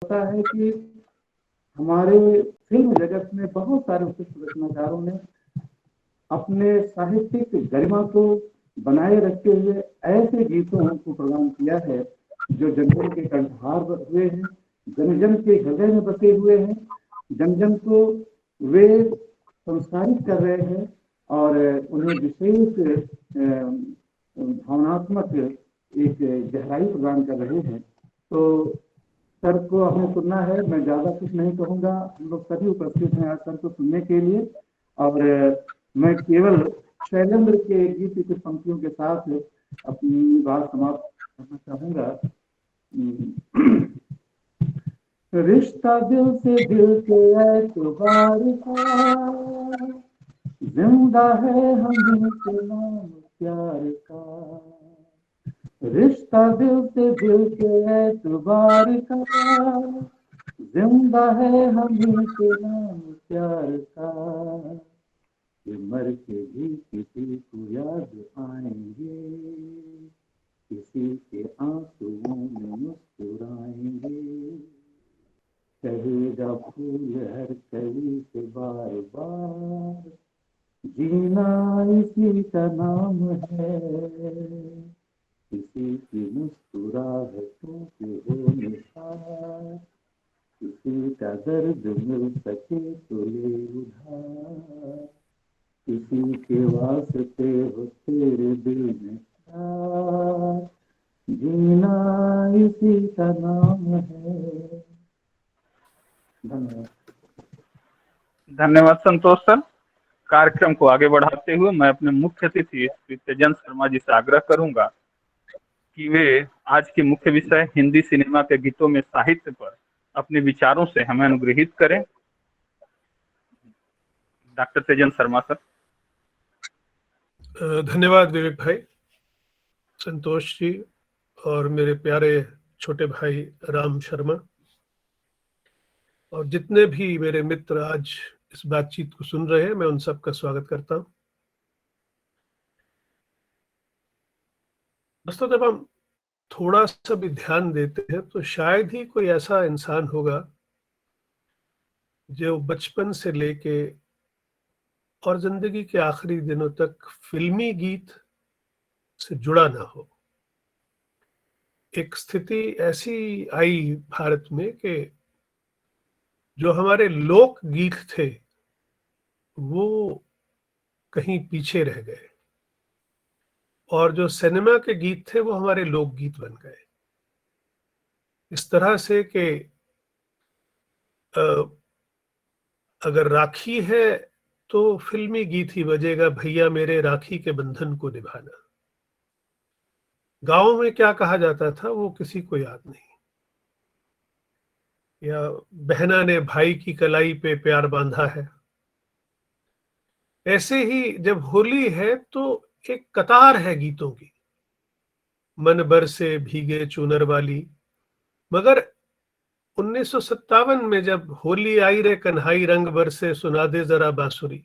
होता है कि हमारे फिल्म जगत में बहुत सारे उत्कृष्ट रचनाकारों ने अपने साहित्यिक गरिमा को बनाए रखते हुए ऐसे गीतों को प्रदान किया है जो जन जन के कंठहार हुए हैं, जन जन के हृदय में बसे हुए हैं, जन जन को वे संस्कारित कर रहे हैं और उन्हें विशेष भावनात्मक एक गहराई प्रदान कर रहे हैं। तो सर को हमें सुनना है, मैं ज्यादा कुछ नहीं कहूंगा, हम लोग सभी उपस्थित हैं आज सर को सुनने के लिए। और मैं केवल शैलेंद्र के गीत की कुछ पंक्तियों के साथ अपनी बात समाप्त करना चाहूंगा। रिश्ता दिल से दिल के एतबार का, जिंदा है हम के नाम प्यार का। रिश्ता दिल से दिल के एतबार का, जिंदा है हम के नाम प्यार का। कि मर के भी किसी को याद आएंगे, किसी के आंसुओं में मुस्कुराएंगे। कहेगा फूल हर कली से बार बार, जीना इसी का नाम है। किसी की मुस्कुराहटों के हो निशान, किसी का दर्द मिल सके तो ले उधार। किसी के वास्ते हो तेरे दिल में प्यार, जीना इसी का नाम है। धन्यवाद। धन्यवाद संतोष सर। कार्यक्रम को आगे बढ़ाते हुए मैं अपने मुख्य अतिथि श्री तेजन शर्मा जी से आग्रह करूंगा कि वे आज के मुख्य विषय हिंदी सिनेमा के गीतों में साहित्य पर अपने विचारों से हमें अनुग्रहित करें। डॉक्टर तेजन शर्मा सर। धन्यवाद विवेक भाई, संतोष जी और मेरे प्यारे छोटे भाई राम शर्मा और जितने भी मेरे मित्र आज इस बातचीत को सुन रहे हैं, मैं उन सबका स्वागत करता हूं। दोस्तों, जब हम थोड़ा सा भी ध्यान देते हैं तो शायद ही कोई ऐसा इंसान होगा जो बचपन से लेके और जिंदगी के आखिरी दिनों तक फिल्मी गीत से जुड़ा ना हो। एक स्थिति ऐसी आई भारत में कि जो हमारे लोक गीत थे वो कहीं पीछे रह गए और जो सिनेमा के गीत थे वो हमारे लोकगीत बन गए। इस तरह से कि अगर राखी है तो फिल्मी गीत ही बजेगा, भैया मेरे राखी के बंधन को निभाना। गांव में क्या कहा जाता था वो किसी को याद नहीं, या बहना ने भाई की कलाई पे प्यार बांधा है। ऐसे ही जब होली है तो एक कतार है गीतों की, मन बरसे भीगे चूनर वाली। मगर 1957 में जब होली आई रे कन्हाई रंग बरसे सुना दे जरा बांसुरी,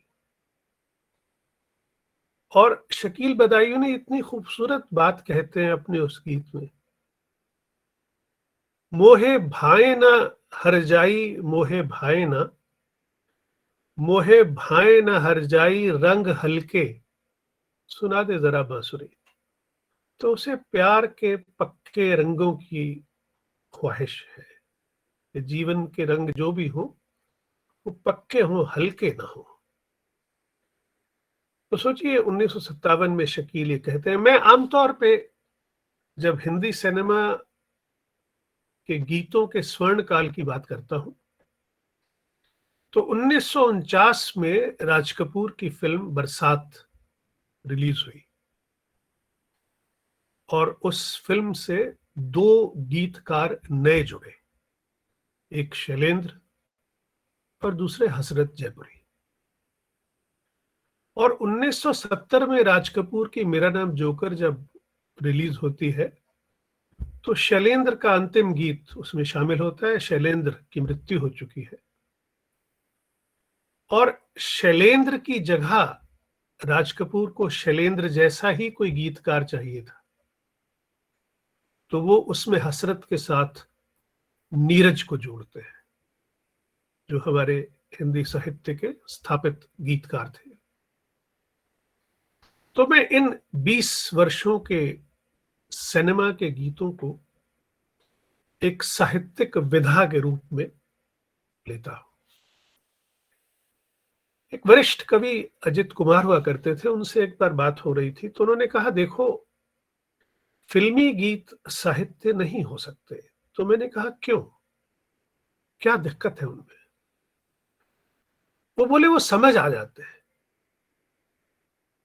और शकील बदायूं ने इतनी खूबसूरत बात कहते हैं अपने उस गीत में, मोहे भाए ना हर जाई मोहे भाए ना, मोहे भाए ना हर जाई रंग हल्के सुना दे जरा बांसुरी। तो उसे प्यार के पक्के रंगों की ख्वाहिश है कि जीवन के रंग जो भी हो वो पक्के हों, हल्के ना हो। तो सोचिए 1957 में शकील ये कहते हैं। मैं आमतौर पे जब हिंदी सिनेमा के गीतों के स्वर्ण काल की बात करता हूं तो 1949 में राज कपूर की फिल्म बरसात रिलीज हुई और उस फिल्म से दो गीतकार नए जुड़े, एक शैलेंद्र और दूसरे हसरत जयपुरी। और 1970 में राज कपूर की मेरा नाम जोकर जब रिलीज होती है तो शैलेंद्र का अंतिम गीत उसमें शामिल होता है। शैलेंद्र की मृत्यु हो चुकी है और शैलेंद्र की जगह राज कपूर को शैलेंद्र जैसा ही कोई गीतकार चाहिए था, तो वो उसमें हसरत के साथ नीरज को जोड़ते हैं, जो हमारे हिंदी साहित्य के स्थापित गीतकार थे। तो मैं इन 20 वर्षों के सिनेमा के गीतों को एक साहित्यिक विधा के रूप में लेता हूं। एक वरिष्ठ कवि अजित कुमार हुआ करते थे, उनसे एक बार बात हो रही थी, तो उन्होंने कहा, देखो, फिल्मी गीत साहित्य नहीं हो सकते। तो मैंने कहा, क्यों, क्या दिक्कत है उनमें? वो बोले, वो समझ आ जाते हैं।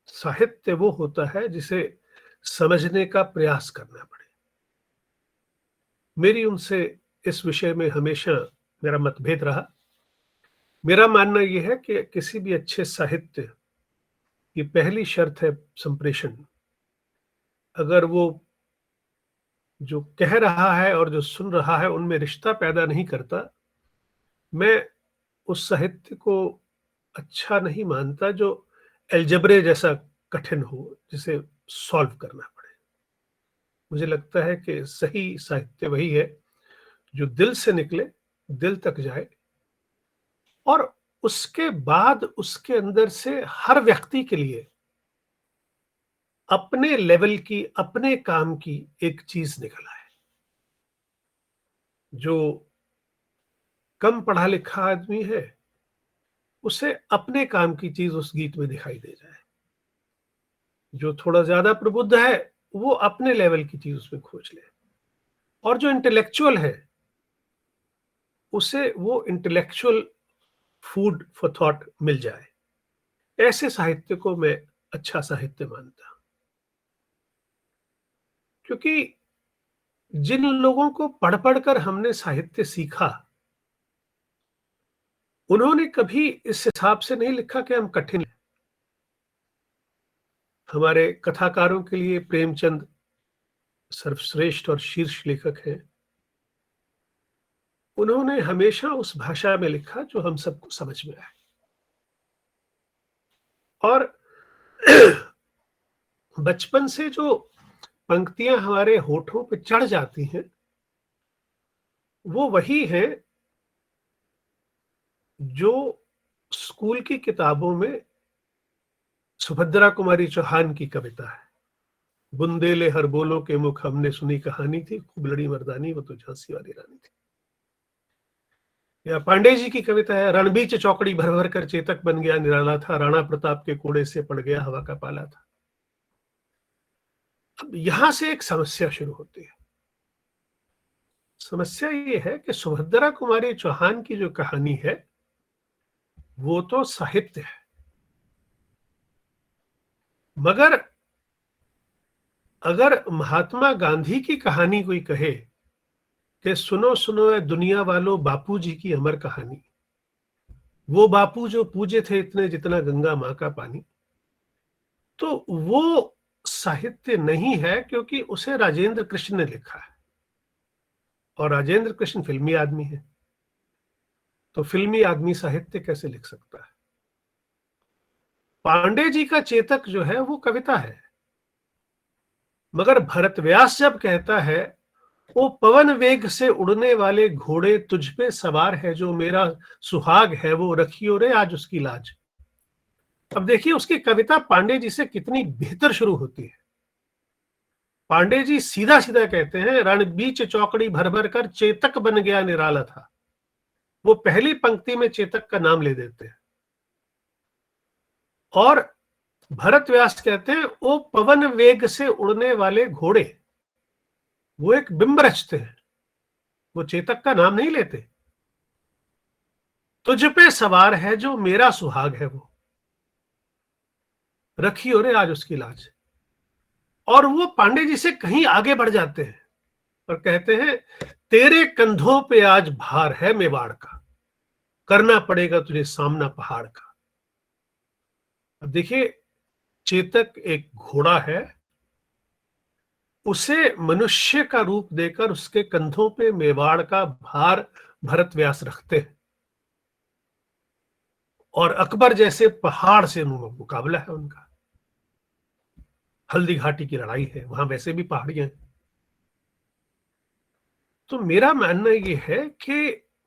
साहित्य वो होता है जिसे समझने का प्रयास करना पड़े। मेरी उनसे इस विषय में हमेशा मेरा मतभेद रहा। मेरा मानना यह है कि किसी भी अच्छे साहित्य की पहली शर्त है संप्रेषण। अगर वो जो कह रहा है और जो सुन रहा है उनमें रिश्ता पैदा नहीं करता, मैं उस साहित्य को अच्छा नहीं मानता जो अलजेब्रे जैसा कठिन हो, जिसे सॉल्व करना पड़े। मुझे लगता है कि सही साहित्य वही है जो दिल से निकले, दिल तक जाए, और उसके बाद उसके अंदर से हर व्यक्ति के लिए अपने लेवल की, अपने काम की एक चीज निकल आए। जो कम पढ़ा लिखा आदमी है, उसे अपने काम की चीज उस गीत में दिखाई दे जाए। जो थोड़ा ज्यादा प्रबुद्ध है, वो अपने लेवल की चीज उसमें खोज ले। और जो इंटेलेक्चुअल है, उसे वो इंटेलेक्चुअल फूड फॉर थॉट मिल जाए। ऐसे साहित्य को मैं अच्छा साहित्य मानता हूं। क्योंकि जिन लोगों को पढ़ पढ़कर हमने साहित्य सीखा, उन्होंने कभी इस हिसाब से नहीं लिखा कि हम कठिन हैं। हमारे कथाकारों के लिए प्रेमचंद सर्वश्रेष्ठ और शीर्ष लेखक हैं। उन्होंने हमेशा उस भाषा में लिखा जो हम सबको समझ में आए। और बचपन से जो पंक्तियां हमारे होठों पे चढ़ जाती हैं, वो वही है जो स्कूल की किताबों में सुभद्रा कुमारी चौहान की कविता है। बुंदेले हर बोलो के मुख हमने सुनी कहानी थी, खूब लड़ी मर्दानी वो तो झांसी वाली रानी थी। या पांडे जी की कविता है, रणबीच चौकड़ी भर भर कर चेतक बन गया निराला था, राणा प्रताप के कोड़े से पड़ गया हवा का पाला था। अब यहां से एक समस्या शुरू होती है। समस्या ये है कि सुभद्रा कुमारी चौहान की जो कहानी है, वो तो साहित्य है, मगर अगर महात्मा गांधी की कहानी कोई कहे कि सुनो सुनो है दुनिया वालों बापू जी की अमर कहानी, वो बापू जो पूजे थे इतने जितना गंगा मां का पानी, तो वो साहित्य नहीं है, क्योंकि उसे राजेंद्र कृष्ण ने लिखा है। और राजेंद्र कृष्ण फिल्मी आदमी है, तो फिल्मी आदमी साहित्य कैसे लिख सकता है? पांडे जी का चेतक जो है वो कविता है, मगर भरत व्यास जब कहता है, वो पवन वेग से उड़ने वाले घोड़े तुझ पे सवार है, जो मेरा सुहाग है वो रखियो रे आज उसकी लाज। अब देखिए उसकी कविता पांडे जी से कितनी बेहतर शुरू होती है। पांडे जी सीधा सीधा कहते हैं, रणबीच चौकड़ी भर भर कर चेतक बन गया निराला था। वो पहली पंक्ति में चेतक का नाम ले देते हैं। और भरत व्यास कहते हैं, वो पवन वेग से उड़ने वाले घोड़े, वो एक बिंब रचते हैं, वो चेतक का नाम नहीं लेते। तुझ पे सवार है जो मेरा सुहाग है वो रखी रे आज उसकी लाज। और वो पांडे जी से कहीं आगे बढ़ जाते हैं और कहते हैं, तेरे कंधों पे आज भार है मेवाड़ का, करना पड़ेगा तुझे सामना पहाड़ का। अब देखिए, चेतक एक घोड़ा है, उसे मनुष्य का रूप देकर उसके कंधों पे मेवाड़ का भार भरत व्यास रखते हैं। और अकबर जैसे पहाड़ से मुकाबला है उनका। हल्दी घाटी की लड़ाई है, वहां वैसे भी पहाड़ियां हैं। तो मेरा मानना ये है कि